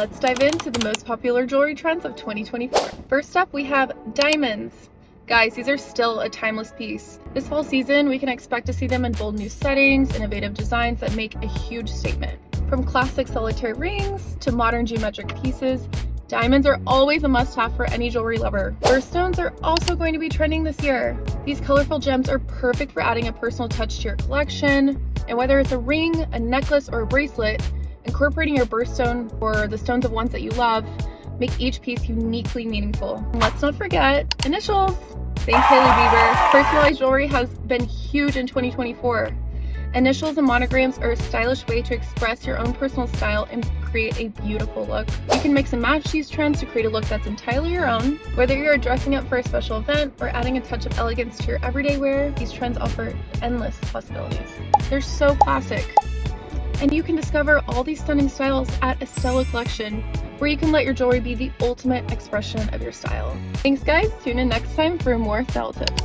Let's dive into the most popular jewelry trends of 2024. First up, we have diamonds. Guys, these are still a timeless piece. This fall season, we can expect to see them in bold new settings, innovative designs that make a huge statement. From classic solitaire rings to modern geometric pieces, diamonds are always a must-have for any jewelry lover. Birthstones are also going to be trending this year. These colorful gems are perfect for adding a personal touch to your collection, and whether it's a ring, a necklace, or a bracelet, incorporating your birthstone or the stones of ones that you love make each piece uniquely meaningful. And let's not forget initials. Thanks, Hailey Bieber. Personalized jewelry has been huge in 2024. Initials and monograms are a stylish way to express your own personal style and create a beautiful look. You can mix and match these trends to create a look that's entirely your own. Whether you're dressing up for a special event or adding a touch of elegance to your everyday wear, these trends offer endless possibilities. They're so classic. And you can discover all these stunning styles at Estella Collection, where you can let your jewelry be the ultimate expression of your style. Thanks guys, tune in next time for more style tips.